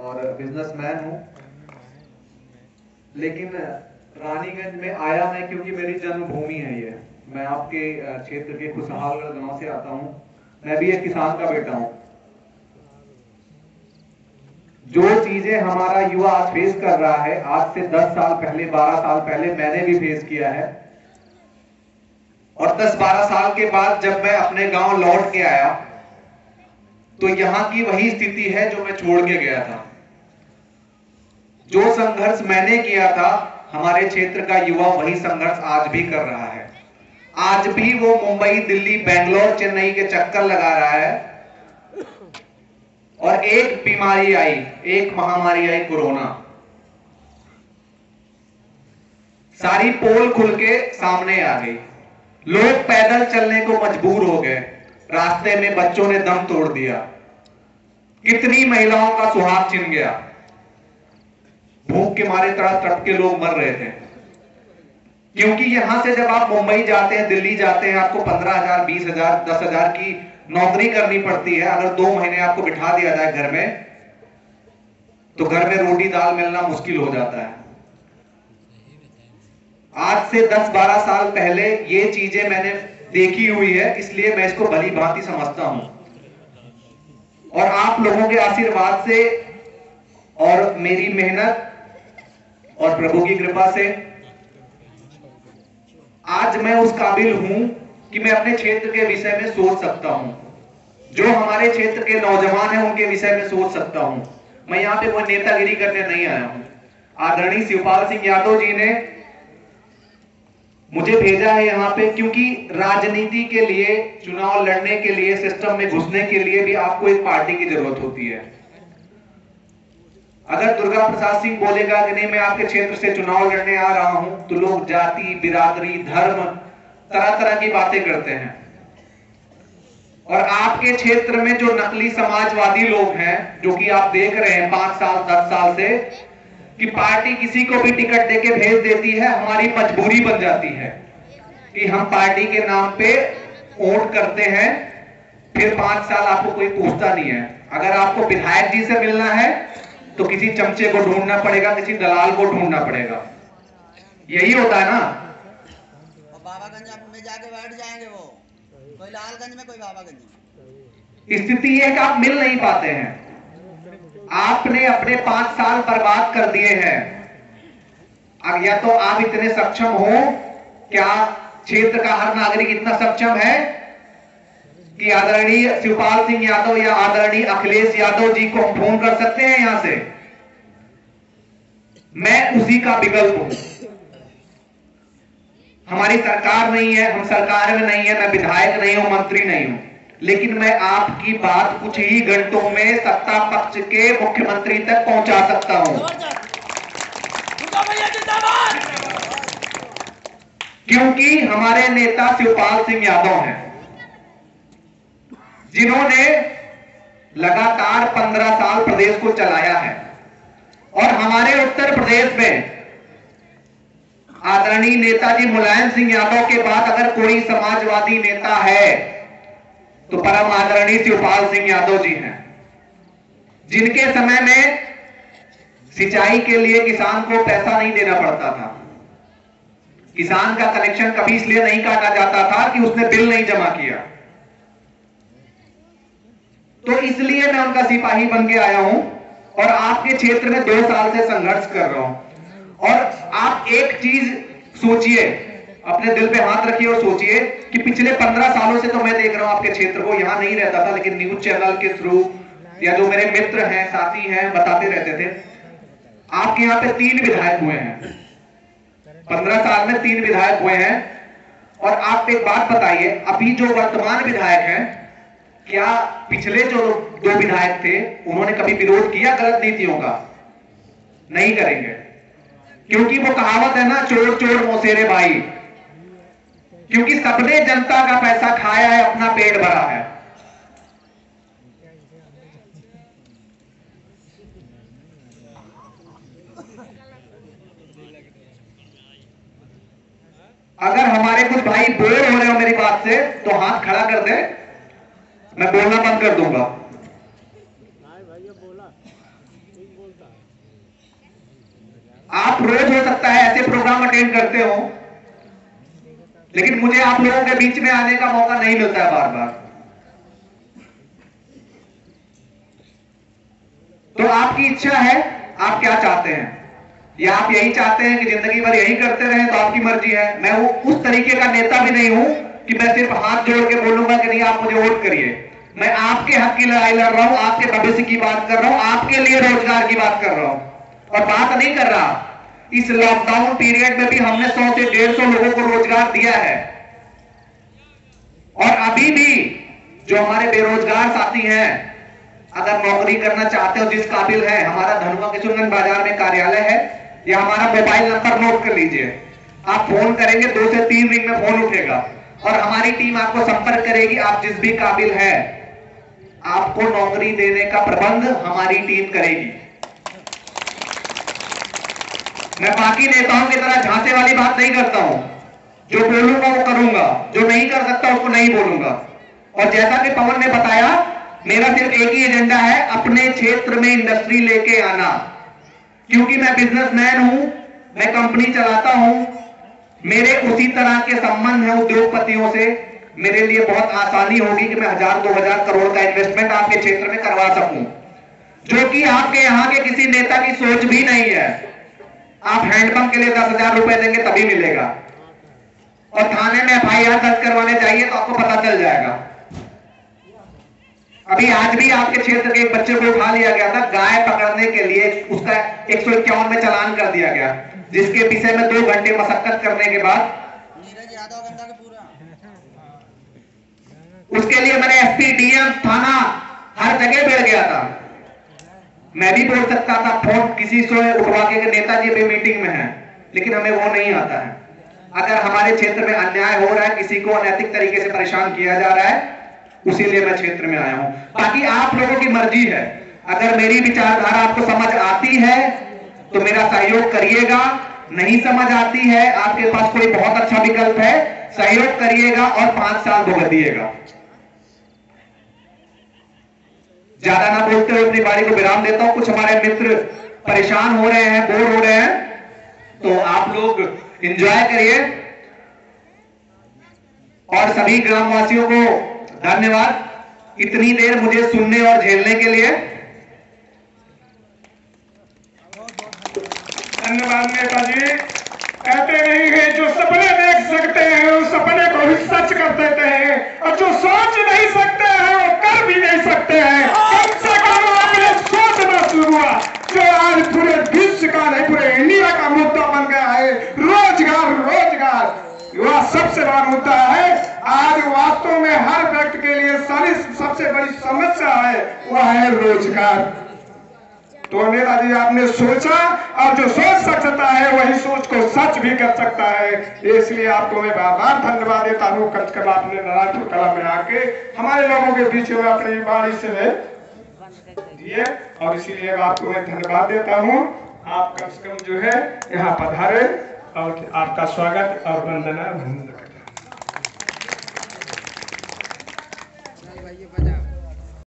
और बिजनेसमैन हूँ, लेकिन रानीगंज में आया मैं क्योंकि मेरी जन्मभूमि है ये। मैं आपके क्षेत्र के खुशहालगढ़ गांव से आता हूँ। मैं भी एक किसान का बेटा हूँ। जो चीजें हमारा युवा आज फेस कर रहा है, आज से 10 साल पहले, 12 साल पहले मैंने भी फेस किया है। और 10-12 साल के बाद जब मैं अपने गांव लौट के आया तो यहां की वही स्थिति है जो मैं छोड़ के गया था। जो संघर्ष मैंने किया था, हमारे क्षेत्र का युवा वही संघर्ष आज भी कर रहा है। आज भी वो मुंबई, दिल्ली, बेंगलोर, चेन्नई के चक्कर लगा रहा है। और एक बीमारी आई, एक महामारी आई, कोरोना। सारी पोल खुल के सामने आ गई। लोग पैदल चलने को मजबूर हो गए। रास्ते में बच्चों ने दम तोड़ दिया। कितनी महिलाओं का सुहाग छिन गया। भूख के मारे तड़प के लोग मर रहे थे। क्योंकि यहां से जब आप मुंबई जाते हैं, दिल्ली जाते हैं, आपको 15,000, 20,000, 10,000 की नौकरी करनी पड़ती है। अगर 2 महीने आपको बिठा दिया जाए घर में, तो घर में रोटी दाल मिलना मुश्किल हो जाता है। आज से 10-12 साल पहले ये चीजें मैंने देखी हुई है, इसलिए मैं इसको भली भांति समझता हूं। और आप लोगों के आशीर्वाद से और मेरी मेहनत और प्रभु की कृपा से आज मैं उस काबिल हूं कि मैं अपने क्षेत्र के विषय में सोच सकता हूं। जो हमारे क्षेत्र के नौजवान हैं उनके विषय में सोच सकता हूं। मैं यहां पे कोई नेतागिरी करने नहीं आया हूं। आदरणीय शिवपाल सिंह यादव जी ने मुझे भेजा है यहाँ पे, क्योंकि राजनीति के लिए, चुनाव लड़ने के लिए, सिस्टम में घुसने के लिए भी आपको एक पार्टी की जरूरत होती है। अगर दुर्गा प्रसाद सिंह बोलेगा कि नहीं मैं आपके क्षेत्र से चुनाव लड़ने आ रहा हूं, तो लोग जाति, बिरादरी, धर्म, तरह तरह की बातें करते हैं। और आपके क्षेत्र में जो नकली समाजवादी लोग हैं, जो कि आप देख रहे हैं 5 साल 10 साल से, कि पार्टी किसी को भी टिकट देके भेज देती है, हमारी मजबूरी बन जाती है कि हम पार्टी के नाम पे वोट करते हैं, फिर 5 साल आपको कोई पूछता नहीं है। अगर आपको विधायक जी से मिलना है तो किसी चमचे को ढूंढना पड़ेगा, किसी दलाल को ढूंढना पड़ेगा। यही होता है ना। बाबागंज में जाके बैठ जाएंगे वो, कोई लालगंज में, कोई बाबागंज में। स्थिति है कि आप मिल नहीं पाते हैं। आपने अपने 5 साल बर्बाद कर दिए हैं। अब या तो आप इतने सक्षम हो, क्या क्षेत्र का हर नागरिक इतना सक्षम है कि आदरणीय शिवपाल सिंह यादव या आदरणीय अखिलेश यादव जी को हम फोन कर सकते हैं यहां से? मैं उसी का विकल्प हूं। हमारी सरकार नहीं है, हम सरकार में नहीं है, मैं विधायक नहीं हूं, मंत्री नहीं हूं, लेकिन मैं आपकी बात कुछ ही घंटों में सत्ता पक्ष के मुख्यमंत्री तक पहुंचा सकता हूं। क्योंकि हमारे नेता शिवपाल सिंह यादव हैं, जिन्होंने लगातार 15 साल प्रदेश को चलाया है। और हमारे उत्तर प्रदेश में आदरणीय नेताजी मुलायम सिंह यादव के बाद अगर कोई समाजवादी नेता है तो परम आदरणीय शिवपाल सिंह यादव जी हैं, जिनके समय में सिंचाई के लिए किसान को पैसा नहीं देना पड़ता था। किसान का कनेक्शन कभी इसलिए नहीं काटा जाता था कि उसने बिल नहीं जमा किया। तो इसलिए मैं उनका सिपाही बन के आया हूं और आपके क्षेत्र में 2 साल से संघर्ष कर रहा हूं। और आप एक चीज सोचिए, अपने दिल पे हाथ रखिए और सोचिए कि पिछले 15 सालों से तो मैं देख रहा हूं आपके क्षेत्र को, यहां नहीं रहता था, लेकिन न्यूज चैनल के थ्रू या जो मेरे मित्र हैं, साथी हैं, बताते रहते थे। आपके यहां पे 3 विधायक हुए हैं, 15 साल में 3 विधायक हुए हैं। और आप एक बात बताइए, अभी जो वर्तमान विधायक हैं, क्या पिछले जो 2 विधायक थे उन्होंने कभी विरोध किया गलत नीतियों का? नहीं करेंगे, क्योंकि वो कहावत है ना, चोर चोर मौसेरे भाई। क्योंकि सबने जनता का पैसा खाया है, अपना पेट भरा है। अगर हमारे कुछ भाई बोर हो रहे हो मेरी बात से तो हाथ खड़ा कर दे, मैं बोलना बंद कर दूंगा। आप रोज हो सकता है ऐसे प्रोग्राम अटेंड करते हो, लेकिन मुझे आप लोगों के बीच में आने का मौका नहीं मिलता है बार बार। तो आपकी इच्छा है, आप क्या चाहते हैं? या आप यही चाहते हैं कि जिंदगी भर यही करते रहें? तो आपकी मर्जी है। मैं वो उस तरीके का नेता भी नहीं हूं कि मैं सिर्फ हाथ जोड़ के बोलूंगा कि नहीं आप मुझे वोट करिए। मैं आपके हक की लड़ाई लड़ रहा हूं, आपके भविष्य की बात कर रहा हूं, आपके लिए रोजगार की बात कर रहा हूं। और बात नहीं कर रहा, इस लॉकडाउन पीरियड में भी हमने 100 से 150 लोगों को रोजगार दिया है। और अभी भी जो हमारे बेरोजगार साथी हैं, अगर नौकरी करना चाहते हो, जिस काबिल है, हमारा धनुआ किशोरगंज बाजार में कार्यालय है, या हमारा मोबाइल नंबर नोट कर लीजिए। आप फोन करेंगे 2 से 3 रिंग में फोन उठेगा और हमारी टीम आपको संपर्क करेगी। आप जिस भी काबिल है, आपको नौकरी देने का प्रबंध हमारी टीम करेगी। मैं बाकी नेताओं की तरह झांसे वाली बात नहीं करता हूं। जो बोलूंगा वो करूंगा, जो नहीं कर सकता उसको नहीं बोलूंगा। और जैसा कि पवन ने बताया, मेरा सिर्फ एक ही एजेंडा है, अपने क्षेत्र में इंडस्ट्री लेके आना। क्योंकि मैं बिजनेसमैन हूं, मैं कंपनी चलाता हूं, मेरे उसी तरह के संबंध हैं उद्योगपतियों से। मेरे लिए बहुत आसानी होगी कि मैं 1000-2000 करोड़ का इन्वेस्टमेंट आपके क्षेत्र में करवा सकूं, जो कि आपके यहां के किसी नेता की सोच भी नहीं है। आप हैंडपंप के लिए 10,000 रुपए देंगे तभी मिलेगा, और थाने में FIR दर्ज करवाने जाइए तो आपको पता चल जाएगा। अभी आज भी आपके क्षेत्र के एक बच्चे को उठा लिया गया था गाय पकड़ने के लिए, उसका 151 में चालान कर दिया गया, जिसके पीछे में 2 घंटे मशक्कत करने के बाद उसके लिए मैंने SP DM थाना हर जगह बैठ गया था। मैं भी बोल सकता था फोन किसी से उठवा के नेताजी भी मीटिंग में है, लेकिन हमें वो नहीं आता है। अगर हमारे क्षेत्र में अन्याय हो रहा है, किसी को अनैतिक तरीके से परेशान किया जा रहा है, उसीलिए मैं क्षेत्र में आया हूं। बाकी आप लोगों की मर्जी है। अगर मेरी विचारधारा आपको समझ आती है तो मेरा सहयोग करिएगा, नहीं समझ आती है, आपके पास कोई बहुत अच्छा विकल्प है, सहयोग करिएगा और 5 साल भुगतिएगा। ज्यादा ना बोलते हुए अपनी बारी को विराम देता हूं। कुछ हमारे मित्र परेशान हो रहे हैं, बोर हो रहे हैं, तो आप लोग एंजॉय करिए। और सभी ग्रामवासियों को धन्यवाद इतनी देर मुझे सुनने और झेलने के लिए। धन्यवाद नेताजी। कहते नहीं है जो सपने देख सकते हैं उस सपने को भी सच कर देते हैं, और जो सोच नहीं सकते हैं वो कर भी नहीं सकते हैं। कम से कम आपने सोचना शुरू हुआ, जो आज पूरे विश्व का नहीं पूरे इंडिया का मुद्दा बन गया है। रोजगार, रोजगार वह सबसे बड़ा मुद्दा है। आज वास्तव में हर व्यक्ति के लिए सबसे बड़ी समस्या है, वह है रोजगार। तो नेताजी आपने सोचा, और जो सोच सकता है वही सोच को सच भी कर सकता है। इसलिए आपको मैं बार बार धन्यवाद देता हूँ। कम से कम आपने नारायणपुर कला में आके हमारे लोगों के बीच में अपनी बारी से दिए, और इसीलिए आपको मैं धन्यवाद देता हूँ। आप कम से कम जो है यहाँ पधारे, और आपका स्वागत और वंदना।